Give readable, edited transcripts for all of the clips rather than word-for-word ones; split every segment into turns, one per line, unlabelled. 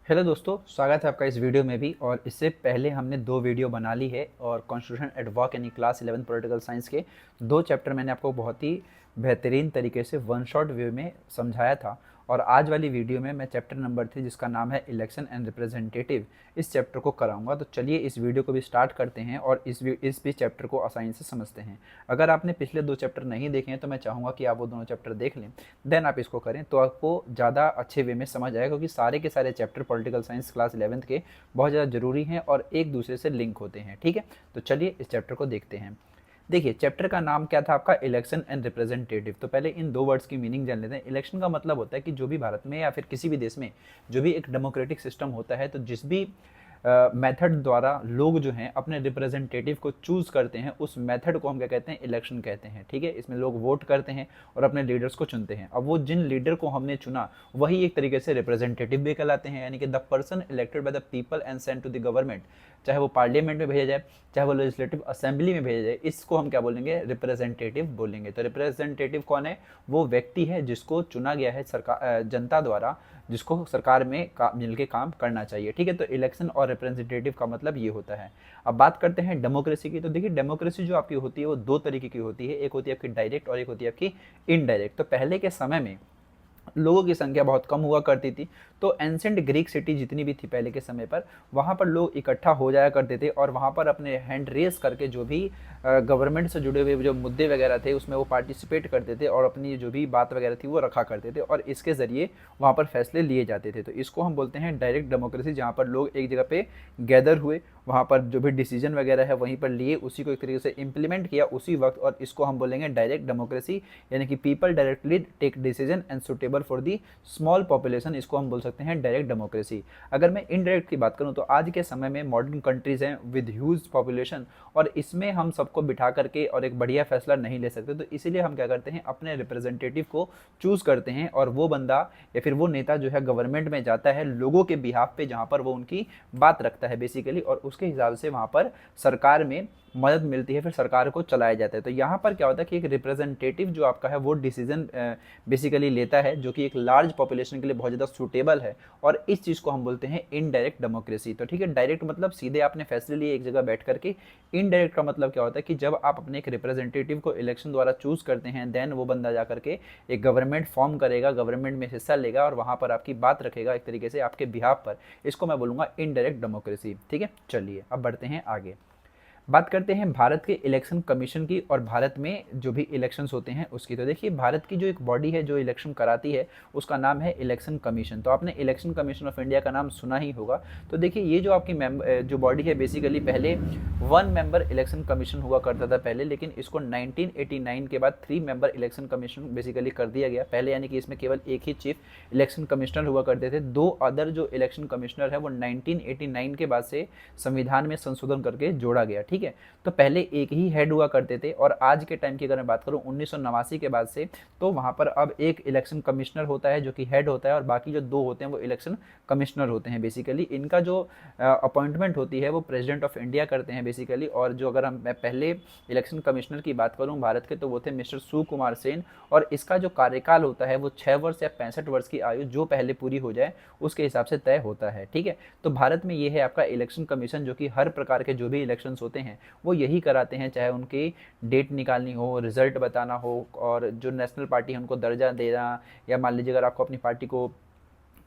Hello दोस्तों, स्वागत है आपका इस वीडियो में भी। और इससे पहले हमने दो वीडियो बना ली है और कॉन्स्टिट्यूशन एट वर्क यानी क्लास 11 पॉलिटिकल साइंस के दो चैप्टर मैंने आपको बहुत ही बेहतरीन तरीके से वन शॉट व्यू में समझाया था। और आज वाली वीडियो में मैं चैप्टर नंबर 3 जिसका नाम है इलेक्शन एंड रिप्रेजेंटेटिव, इस चैप्टर को कराऊंगा। तो चलिए इस वीडियो को भी स्टार्ट करते हैं और इस भी चैप्टर को आसानी से समझते हैं। अगर आपने पिछले दो चैप्टर नहीं देखे हैं तो मैं चाहूँगा कि आप वो दोनों चैप्टर देख लें, देन आप इसको करें तो आपको ज़्यादा अच्छे वे में समझ आएगा, क्योंकि सारे के सारे chapter political science class 11th के बहुत ज़्यादा ज़रूरी हैं और एक दूसरे से लिंक होते हैं। ठीक है, तो चलिए इस चैप्टर को देखते हैं। देखिए, चैप्टर का नाम क्या था आपका, इलेक्शन एंड रिप्रेजेंटेटिव। तो पहले इन दो वर्ड्स की मीनिंग जान लेते हैं। इलेक्शन का मतलब होता है कि जो भी भारत में या फिर किसी भी देश में जो भी एक डेमोक्रेटिक सिस्टम होता है, तो जिस भी मेथड द्वारा लोग जो हैं अपने रिप्रेजेंटेटिव को चूज़ करते हैं, उस मेथड को हम क्या कहते हैं, इलेक्शन कहते हैं। ठीक है, इसमें लोग वोट करते हैं और अपने लीडर्स को चुनते हैं। अब वो जिन लीडर को हमने चुना वही एक तरीके से रिप्रेजेंटेटिव भी कहलाते हैं, यानी कि the person elected by the people and sent to the government. चाहे वो पार्लियामेंट में भेजा जाए, चाहे वो लेजिस्लेटिव असेंबली में भेजा जाए, इसको हम क्या बोलेंगे, रिप्रेजेंटेटिव बोलेंगे। तो रिप्रेजेंटेटिव कौन है, वो व्यक्ति है जिसको चुना गया है सरकार जनता द्वारा, जिसको सरकार में मिल के काम करना चाहिए। ठीक है, तो इलेक्शन और रिप्रेजेंटेटिव का मतलब ये होता है। अब बात करते हैं डेमोक्रेसी की। तो देखिए, डेमोक्रेसी जो आपकी होती है वो दो तरीके की होती है, एक होती है आपकी डायरेक्ट और एक होती है आपकी इनडायरेक्ट। तो पहले के समय में लोगों की संख्या बहुत कम हुआ करती थी, तो एंसेंट ग्रीक सिटी जितनी भी थी पहले के समय पर, वहाँ पर लोग इकट्ठा हो जाया करते थे और वहाँ पर अपने हैंड रेस करके जो भी गवर्नमेंट से जुड़े हुए जो मुद्दे वगैरह थे उसमें वो पार्टिसिपेट करते थे और अपनी जो भी बात वगैरह थी वो रखा करते थे और इसके ज़रिए वहाँ पर फैसले लिए जाते थे। तो इसको हम बोलते हैं डायरेक्ट डेमोक्रेसी, जहाँ पर लोग एक जगह पे गैदर हुए, वहाँ पर जो भी डिसीजन वगैरह है वहीं पर लिए, उसी को एक तरीके से इम्प्लीमेंट किया उसी वक्त, और इसको हम बोलेंगे डायरेक्ट डेमोक्रेसी, यानी कि people directly take decision and suitable for the small population, इसको हम बोल सकते हैं डायरेक्ट डेमोक्रेसी। अगर मैं इनडायरेक्ट की बात करूं तो आज के समय में मॉडर्न कंट्रीज हैं विद ह्यूज पॉपुलेशन, और इसमें हम सबको बिठा करके और एक बढ़िया फैसला नहीं ले सकते, तो इसीलिए हम क्या करते हैं, अपने रिप्रेजेंटेटिव को चूज करते हैं और वो बंदा या फिर वो नेता जो है गवर्नमेंट में जाता है लोगों के बिहाफ पे, जहाँ पर वो उनकी बात रखता है बेसिकली, और उसके हिसाब से वहाँ पर सरकार में मदद मिलती है, फिर सरकार को चलाया जाता है। तो यहाँ पर क्या होता है कि एक रिप्रेजेंटेटिव जो आपका है वो डिसीजन बेसिकली लेता है, जो कि एक लार्ज पॉपुलेशन के लिए बहुत ज़्यादा सूटेबल है, और इस चीज़ को हम बोलते हैं इनडायरेक्ट डेमोक्रेसी। तो ठीक है, डायरेक्ट मतलब सीधे आपने फैसले लिए एक जगह बैठ करके। इनडायरेक्ट का मतलब क्या होता है कि जब आप अपने एक रिप्रेजेंटेटिव को इलेक्शन द्वारा चूज करते हैं, देन वो बंदा जा करके एक गवर्नमेंट फॉर्म करेगा, गवर्नमेंट में हिस्सा लेगा और वहाँ पर आपकी बात रखेगा एक तरीके से आपके बिहाफ पर। इसको मैं बोलूँगा इनडायरेक्ट डेमोक्रेसी। ठीक है, चलिए अब बढ़ते हैं आगे। बात करते हैं भारत के इलेक्शन कमीशन की और भारत में जो भी इलेक्शंस होते हैं उसकी। तो देखिए, भारत की जो एक बॉडी है जो इलेक्शन कराती है उसका नाम है इलेक्शन कमीशन। तो आपने इलेक्शन कमीशन ऑफ इंडिया का नाम सुना ही होगा। तो देखिए, ये जो आपकी जो बॉडी है बेसिकली पहले 1 मेंबर इलेक्शन कमीशन हुआ करता था पहले, लेकिन इसको 1989 के बाद 3 मेंबर इलेक्शन कमीशन बेसिकली कर दिया गया पहले, यानी कि इसमें केवल एक ही चीफ इलेक्शन कमिश्नर हुआ करते थे। 2 अदर जो इलेक्शन कमिश्नर है वो 1989 के बाद से संविधान में संशोधन करके जोड़ा गया। ठीक है, तो पहले एक ही हेड हुआ करते थे, और आज के टाइम की अगर मैं बात करूं 1989 के बाद से, तो वहां पर अब एक इलेक्शन कमिश्नर होता है जो कि हेड होता है, और बाकी जो 2 होते हैं वो इलेक्शन कमिश्नर होते हैं बेसिकली। इनका जो अपॉइंटमेंट होती है वो प्रेसिडेंट ऑफ इंडिया करते हैं बेसिकली। और जो अगर मैं पहले इलेक्शन कमिश्नर की बात करूं भारत के, तो वो थे मिस्टर सुकुमार सेन, और इसका जो कार्यकाल होता है वो 6 वर्ष या 65 वर्ष की आयु जो पहले पूरी हो जाए उसके हिसाब से तय होता है। ठीक है, तो भारत में ये है आपका इलेक्शन कमीशन, जो कि हर प्रकार के जो भी इलेक्शंस होते हैं वो यही कराते हैं, चाहे उनकी डेट निकालनी हो, रिजल्ट बताना हो, और जो नेशनल पार्टी है उनको दर्जा देना, या मान लीजिए अगर आपको अपनी पार्टी को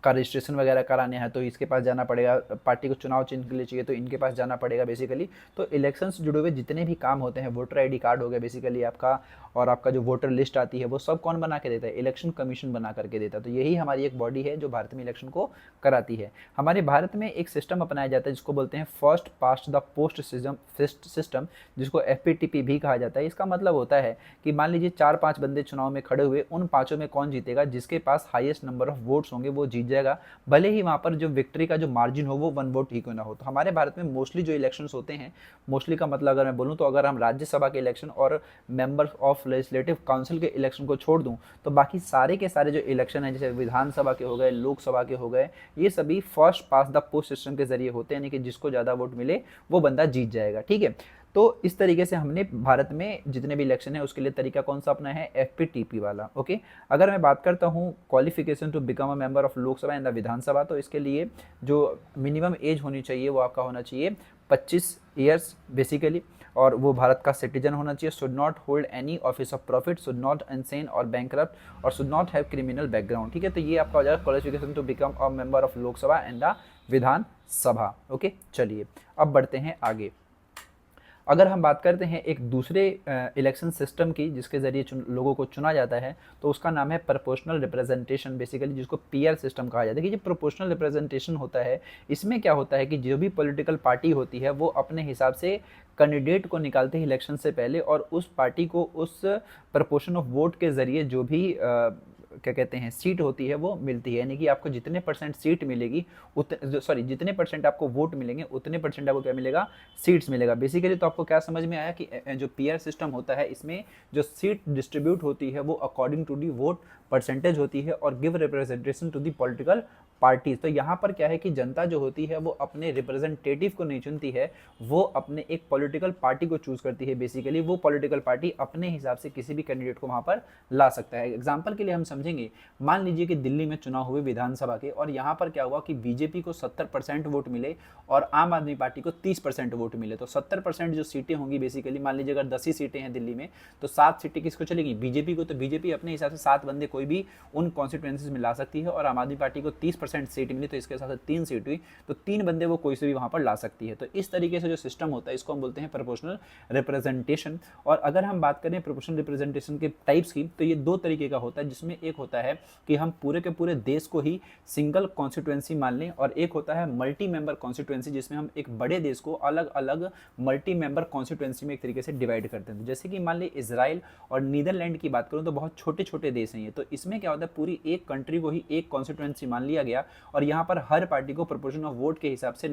का रजिस्ट्रेशन वगैरह कराने हैं तो इसके पास जाना पड़ेगा, पार्टी को चुनाव चिन्ह के लिए चाहिए तो इनके पास जाना पड़ेगा बेसिकली। तो इलेक्शन से जुड़े हुए जितने भी काम होते हैं, वोटर आईडी कार्ड हो गया बेसिकली आपका, और आपका जो वोटर लिस्ट आती है वो सब कौन बना के देता है, इलेक्शन कमीशन बना करके देता है। तो यही हमारी एक बॉडी है जो भारत में इलेक्शन को कराती है। हमारे भारत में एक सिस्टम अपनाया जाता है जिसको बोलते हैं first past the post system, जिसको FPTP भी कहा जाता है। इसका मतलब होता है कि मान लीजिए 4-5 बंदे चुनाव में खड़े हुए, उन पांचों में कौन जीतेगा, जिसके पास हाईएस्ट नंबर ऑफ वोट्स होंगे वो जीत जाएगा, भले ही वहां पर जो विक्ट्री का जो मार्जिन हो वो 1 वोट ही क्यों ना हो। तो हमारे भारत में मोस्टली जो इलेक्शंस होते हैं, मोस्टली का मतलब अगर मैं बोलूं तो अगर हम राज्यसभा के इलेक्शन और मेंबर्स ऑफ लेजिस्लेटिव काउंसिल के इलेक्शन को छोड़ दूं, तो बाकी सारे के सारे जो इलेक्शन है, जैसे विधानसभा के हो गए, लोकसभा के हो गए, ये सभी first pass the post system के जरिए होते हैं, यानी कि जिसको ज्यादा वोट मिले वो बंदा जीत जाएगा। ठीक है, तो इस तरीके से हमने भारत में जितने भी इलेक्शन है उसके लिए तरीका कौन सा अपना है, FPTP वाला। ओके, अगर मैं बात करता हूँ qualification to become a member of Lok Sabha and the Vidhan Sabha, तो इसके लिए जो मिनिमम एज होनी चाहिए वो आपका होना चाहिए 25 ईयर्स बेसिकली, और वो भारत का सिटीजन होना चाहिए, should not hold any office of profit, should not insane और बैंकरप्ट, और should not have criminal background. ठीक है, तो ये आपका हो जाएगा qualification to become a member of Lok Sabha and the Vidhan Sabha. Okay, चलिए अब बढ़ते हैं आगे। अगर हम बात करते हैं एक दूसरे इलेक्शन सिस्टम की जिसके ज़रिए लोगों को चुना जाता है, तो उसका नाम है प्रोपोर्शनल रिप्रेजेंटेशन, बेसिकली जिसको PR सिस्टम कहा जाता है। कि जो प्रोपोर्शनल रिप्रेजेंटेशन होता है, इसमें क्या होता है कि जो भी पॉलिटिकल पार्टी होती है वो अपने हिसाब से कैंडिडेट को निकालते हैं इलेक्शन से पहले, और उस पार्टी को उस प्रोपोर्शन ऑफ वोट के ज़रिए जो भी क्या कहते हैं सीट होती है वो मिलती है। यानी कि आपको जितने % सीट मिलेगी जितने % आपको वोट मिलेंगे उतने % आपको क्या मिलेगा, सीट्स मिलेगा बेसिकली। तो आपको क्या समझ में आया कि जो PR सिस्टम होता है इसमें जो सीट डिस्ट्रीब्यूट होती है वो according to the vote percentage होती है और give representation to the political parties. तो यहाँ पर क्या है कि जनता जो होती है वो अपने रिप्रेजेंटेटिव को नहीं चुनती है, वो अपने एक पॉलिटिकल पार्टी को चूज करती है। बेसिकली वो पॉलिटिकल पार्टी अपने हिसाब से किसी भी कैंडिडेट को वहाँ पर ला सकता है। एग्जाम्पल के लिए हम समझेंगे, मान लीजिए कि दिल्ली में चुनाव हुए विधानसभा के, और यहाँ पर क्या हुआ कि बीजेपी को 70% वोट मिले और आम आदमी पार्टी को 30% वोट मिले। तो 70% जो सीटें होंगी बेसिकली, मान लीजिए अगर 10 ही सीटें हैं दिल्ली में, तो 7 सीटें किसको चलेगी, बीजेपी को। तो बीजेपी अपने हिसाब से 7 बंदे कोई भी उन कॉन्स्टिट्यूएंसीज में ला सकती है, और आम आदमी पार्टी को 30% सीट मिली तो इसके साथ 3 सीट हुई, तो 3 बंदे वो कोई से भी वहां पर ला सकती है। तो इस तरीके से जो सिस्टम होता है इसको हम बोलते हैं प्रोपोर्शनल रिप्रेजेंटेशन। और अगर हम बात करें प्रोपोर्शनल रिप्रेजेंटेशन के टाइप्स की, तो ये 2 तरीके का होता है, जिसमें एक होता है कि हम पूरे के पूरे देश को ही सिंगल कॉन्स्टिट्यूएंसी मान लें, और एक होता है मल्टी मेंबर कॉन्स्टिट्यूएंसी, जिसमें हम एक बड़े देश को अलग अलग मल्टी मेंबर कॉन्स्टिट्यूएंसी में एक तरीके से डिवाइड करते हैं। जैसे कि मान ली इजराइल और नीदरलैंड की बात करूं तो बहुत छोटे छोटे देश हैं ये, तो इसमें क्या होता है पूरी एक कंट्री को ही एक कॉन्स्टिट्यूएंसी मान लिया गया, और यहाँ पर हर पार्टी को प्रोपोर्शन ऑफ वोट के हिसाब से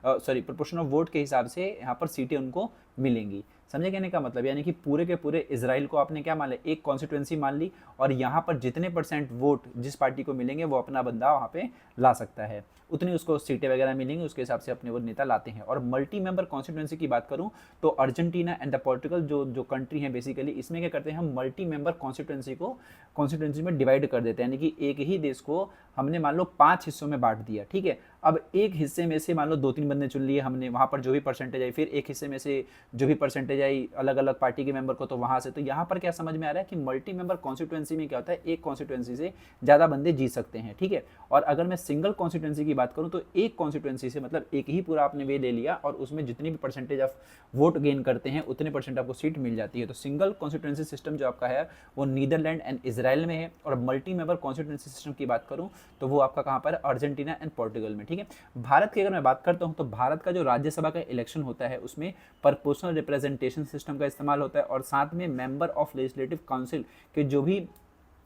प्रोपोर्शन ऑफ वोट के हिसाब से यहाँ पर सीटें उनको मिलेंगी। समझे कहने का मतलब, यानी कि पूरे के पूरे इजराइल को आपने क्या मान लिया, एक कॉन्स्टिट्यूएंसी मान ली, और यहाँ पर जितने % वोट जिस पार्टी को मिलेंगे वो अपना बंदा वहाँ पे ला सकता है, उतनी उसको सीटें वगैरह मिलेंगी, उसके हिसाब से अपने वो नेता लाते हैं। और मल्टी मेंबर कॉन्स्टिट्यूएंसी की बात करूँ तो अर्जेंटीना एंड द पोर्टुगल जो कंट्री है बेसिकली, इसमें क्या करते हैं हम मल्टी मेंबर कॉन्स्टिट्यूएंसी में डिवाइड कर देते हैं। यानी कि एक ही देश को हमने मान लो 5 हिस्सों में बांट दिया, ठीक है। अब एक हिस्से में से मान लो 2-3 बंदे चुन लिए हमने, वहाँ पर जो भी % आई, फिर एक हिस्से में से जो भी % आई अलग अलग पार्टी के मेंबर को, तो वहाँ से। तो यहाँ पर क्या समझ में आ रहा है कि मल्टी मेंबर कॉन्स्टिट्यूएंसी में क्या होता है, एक कॉन्स्टिट्यूएंसी से ज़्यादा बंदे जीत सकते हैं, ठीक है। और अगर मैं सिंगल कॉन्स्टिट्यूएंसी की बात करूँ तो एक कॉन्स्टिट्यूएंसी से मतलब एक ही पूरा आपने वे ले लिया, और उसमें जितनी भी % ऑफ वोट गेन करते हैं उतने % आपको सीट मिल जाती है। तो सिंगल कॉन्स्टिट्यूएंसी सिस्टम जो आपका है वो नीदरलैंड एंड इजराइल में है, और मल्टी मेंबर कॉन्स्टिट्यूएंसी सिस्टम की बात करूँ तो वो आपका कहाँ पर, अर्जेंटीना एंड पोर्टुगल में, ठीक है। भारत की अगर मैं बात करता हूँ तो भारत का जो राज्यसभा का इलेक्शन होता है उसमें प्रोपोर्शनल रिप्रेजेंटेशन सिस्टम का इस्तेमाल होता है, और साथ में मेंबर ऑफ लेजिस्लेटिव काउंसिल के जो भी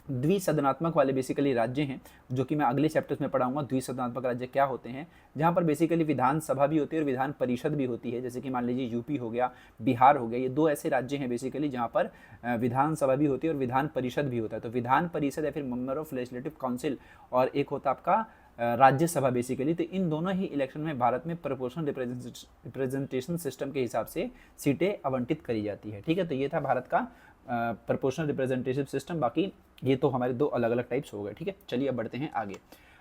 द्विसदनात्मक वाले बेसिकली राज्य हैं, जो कि मैं अगले चैप्टर्स में पढ़ाऊंगा द्विसदनात्मक राज्य क्या होते हैं, जहां पर बेसिकली विधानसभा भी होती है और विधान परिषद भी होती है। जैसे कि मान लीजिए यूपी हो गया, बिहार हो गया, ये 2 ऐसे राज्य हैं बेसिकली जहां पर विधानसभा भी होती है और विधान परिषद भी होता है। तो विधान परिषद या फिर मेंबर ऑफ लेजिस्लेटिव काउंसिल, और एक होता आपका राज्यसभा बेसिकली। तो इन दोनों ही इलेक्शन में भारत में प्रोपोर्शनल रिप्रेजेंटेशन सिस्टम के हिसाब से सीटें आवंटित करी जाती है, ठीक है। तो ये था भारत का प्रोपोर्शनल रिप्रेजेंटेटिव सिस्टम। बाकी ये तो हमारे 2 अलग अलग टाइप्स हो गए, ठीक है। चलिए अब बढ़ते हैं आगे।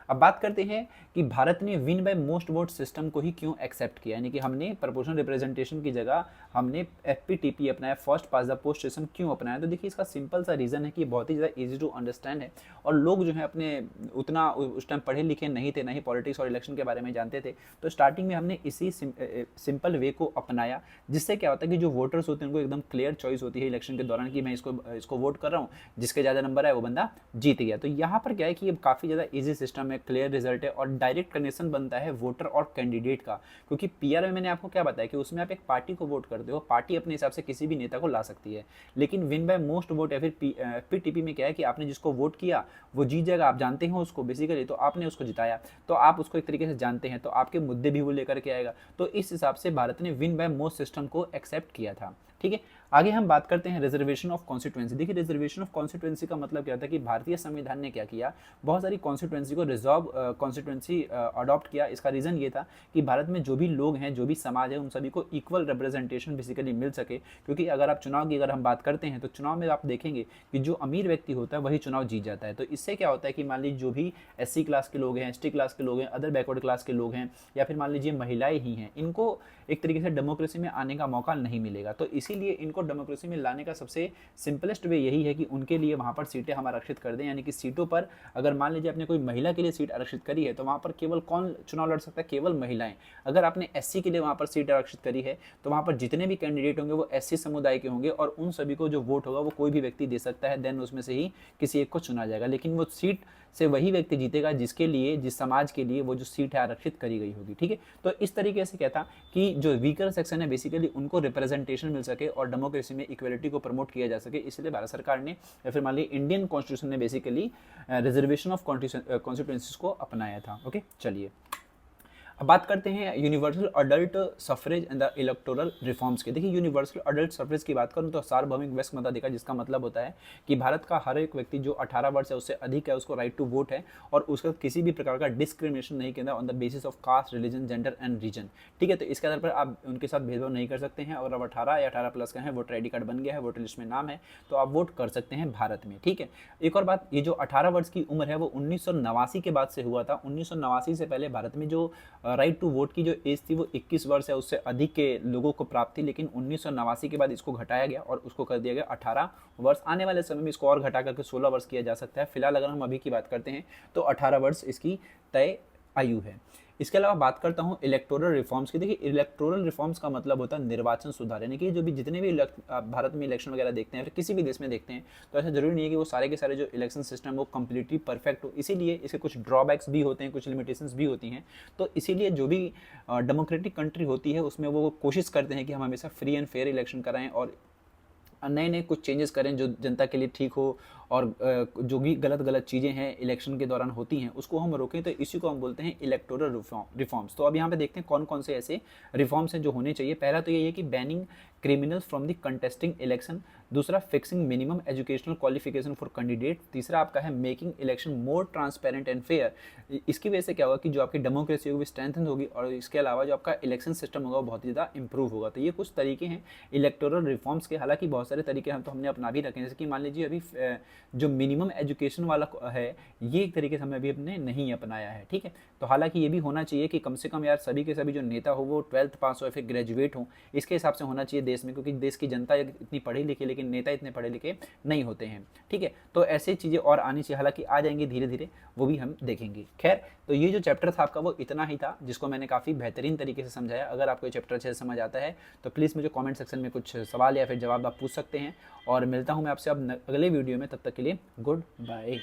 अब बात करते हैं कि भारत ने win bye most vote system को ही क्यों एक्सेप्ट किया, यानी कि हमने प्रोपोर्शनल रिप्रेजेंटेशन की जगह हमने FPTP अपनाया, first pass the post system क्यों अपनाया। तो देखिए इसका सिंपल सा रीज़न है कि बहुत ही ज़्यादा ईजी टू अंडरस्टैंड है, और लोग जो है अपने उतना उस टाइम पढ़े लिखे नहीं थे, ना ही पॉलिटिक्स और इलेक्शन के बारे में जानते थे। तो स्टार्टिंग में हमने इसी सिंपल वे को अपनाया, जिससे क्या होता है कि जो वोटर्स होते हैं उनको एकदम क्लियर चॉइस होती है इलेक्शन के दौरान कि मैं इसको वोट कर रहा हूँ, जिसके ज़्यादा नंबर है वो बंदा जीत गया। तो यहाँ पर क्या है कि ये काफ़ी ज़्यादा ईजी सिस्टम है, क्लियर रिजल्ट है, और डायरेक्ट कनेक्शन बनता है वोटर और कैंडिडेट का। क्योंकि PR में मैंने आपको क्या बताया कि उसमें आप एक पार्टी को वोट करते हो, पार्टी अपने हिसाब से किसी भी नेता को ला सकती है, लेकिन विन बाय मोस्ट वोट या फिर FPTP में क्या है कि आपने जिसको वोट किया वो जीत जाएगा, आप जानते हैं उसको बेसिकली, तो आपने उसको जिताया, तो आप उसको एक तरीके से जानते हैं, तो आपके मुद्दे भी वो लेकर के आएगा। तो इस हिसाब से भारत ने विन बाय मोस्ट सिस्टम को एक्सेप्ट किया था, ठीक है। आगे हम बात करते हैं रिजर्वेशन ऑफ कॉन्स्टिट्यूएंसी। देखिए रिजर्वेशन ऑफ कॉन्स्टिट्यूएंसी का मतलब क्या था कि भारतीय संविधान ने क्या किया, बहुत सारी कॉन्स्टिट्यूएंसी को रिजर्व कॉन्स्टिट्यूएंसी अडॉप्ट किया। इसका रीज़न ये था कि भारत में जो भी लोग हैं, जो भी समाज है, उन सभी को इक्वल रिप्रेजेंटेशन बेसिकली मिल सके। क्योंकि अगर आप चुनाव की अगर हम बात करते हैं तो चुनाव में आप देखेंगे कि जो अमीर व्यक्ति होता है वही चुनाव जीत जाता है। तो इससे क्या होता है कि मान लीजिए जो भी SC क्लास के लोग हैं, ST क्लास के लोग हैं, अदर बैकवर्ड क्लास के लोग हैं, या फिर मान लीजिए महिलाएं ही हैं, इनको एक तरीके से डेमोक्रेसी में आने का मौका नहीं मिलेगा। तो इसीलिए इनको डेमोक्रेसी में लाने का सबसे सिंपलेस्ट वे यही है कि उनके लिए वहाँ पर सीटें हम आरक्षित कर दें। यानी कि सीटों पर अगर मान लीजिए आपने कोई महिला के लिए सीट आरक्षित करी है तो वहाँ पर केवल कौन चुनाव लड़ सकता है, केवल महिलाएं। अगर आपने SC के लिए वहाँ पर सीट आरक्षित करी है तो वहाँ पर जितने भी कैंडिडेट होंगे वो SC समुदाय के होंगे और उन सभी को जो वोट होगा वो कोई भी व्यक्ति दे सकता है। देन उसमें से ही किसी एक को चुना जाएगा, लेकिन वो सीट से वही व्यक्ति जीतेगा जिसके लिए, जिस समाज के लिए वो जो सीट है आरक्षित करी गई होगी। ठीक है, तो इस तरीके से क्या था कि जो वीकर सेक्शन है बेसिकली उनको रिप्रेजेंटेशन मिल सके और डेमोक्रेसी में इक्वलिटी को प्रमोट किया जा सके। इसलिए भारत सरकार ने या फिर मान लीजिए इंडियन कॉन्स्टिट्यूशन ने बेसिकली रिजर्वेशन ऑफ कॉन्स्टिट्यूएंसीज को अपनाया था। ओके, चलिए अब बात करते हैं universal adult suffrage and the electoral reforms के। देखिए यूनिवर्सल अडल्ट सफरेज की बात करूं तो सार्वभौमिक वयस्क मताधिकार, जिसका मतलब होता है कि भारत का हर एक व्यक्ति जो 18 वर्ष है उससे अधिक है उसको राइट टू वोट है और उसका किसी भी प्रकार का डिस्क्रिमिनेशन नहीं किया on the basis of caste, religion, gender and region. ठीक है, तो इसके आधार पर आप उनके साथ भेदभाव नहीं कर सकते हैं। और अब 18 या 18 प्लस का है, वोटर ID कार्ड बन गया है, वोटर लिस्ट में नाम है, तो आप वोट कर सकते हैं भारत में। ठीक है, एक और बात, ये जो 18 वर्ष की उम्र है वो 1989 के बाद से हुआ था। 1989 से पहले भारत में जो राइट टू वोट की जो एज थी वो 21 वर्ष है, उससे अधिक के लोगों को प्राप्त थी। लेकिन 1989 के बाद इसको घटाया गया और उसको कर दिया गया 18 वर्ष। आने वाले समय में इसको और घटा करके 16 वर्ष किया जा सकता है। फिलहाल अगर हम अभी की बात करते हैं तो 18 वर्ष इसकी तय आयु है। इसके अलावा बात करता हूँ इलेक्टोरल रिफॉर्म्स की। देखिए इलेक्टोरल रिफॉर्म्स का मतलब होता है निर्वाचन सुधार, यानी कि जो भी जितने भी भारत में इलेक्शन वगैरह देखते हैं फिर किसी भी देश में देखते हैं तो ऐसा जरूरी नहीं है कि वो सारे के सारे जो इलेक्शन सिस्टम वो कम्प्लीटली परफेक्ट हो। इसीलिए इसके कुछ ड्रॉबैक्स भी होते हैं, कुछ लिमिटेशंस भी होती हैं। तो इसीलिए जो भी डेमोक्रेटिक कंट्री होती है उसमें वो कोशिश करते हैं कि हम हमेशा फ्री एंड फेयर इलेक्शन कराएं और नए नए कुछ चेंजेस करें जो जनता के लिए ठीक हो और जो भी गलत चीज़ें हैं इलेक्शन के दौरान होती हैं उसको हम रोकें। तो इसी को हम बोलते हैं इलेक्टोरल रिफॉर्म्स। तो अब यहाँ पे देखते हैं कौन कौन से ऐसे रिफॉर्म्स हैं जो होने चाहिए। पहला तो ये है कि banning criminals from the contesting election. दूसरा, fixing minimum educational qualification for candidate. तीसरा आपका है making election more transparent and fair. इसकी वजह से क्या होगा कि जो आपकी डेमोक्रेसी होगी स्ट्रेंथन होगी और इसके अलावा जो आपका इलेक्शन सिस्टम होगा वो बहुत ही ज़्यादा इंप्रूव होगा। तो ये कुछ तरीके हैं इलेक्टोरल रिफॉर्म्स के। हालांकि बहुत सारे तरीके हम तो हमने अपना भी रखे हैं, जैसे कि मान लीजिए अभी जो मिनिमम एजुकेशन वाला है ये एक तरीके से हमने अभी अपने नहीं अपनाया है। ठीक है, तो हालांकि ये भी होना चाहिए कि कम से कम यार सभी के सभी जो नेता हो वो 12th पास हो या फिर ग्रेजुएट हो, इसके हिसाब से होना चाहिए देश में, क्योंकि देश की जनता इतनी पढ़ी लिखी लेकिन नेता इतने पढ़े लिखे नहीं होते हैं। ठीक है, तो ऐसी चीज़ें और आनी चाहिए, हालांकि आ जाएंगी धीरे धीरे, वो भी हम देखेंगे। खैर, तो ये जो चैप्टर था आपका वो इतना ही था जिसको मैंने काफ़ी बेहतरीन तरीके से समझाया। अगर आपको ये चैप्टर अच्छे से समझ आता है तो प्लीज़ मुझे कमेंट सेक्शन में कुछ सवाल या फिर जवाब आप पूछ सकते हैं और मिलता हूँ मैं आपसे अब अगले वीडियो में। तब तक के लिए गुड बाय।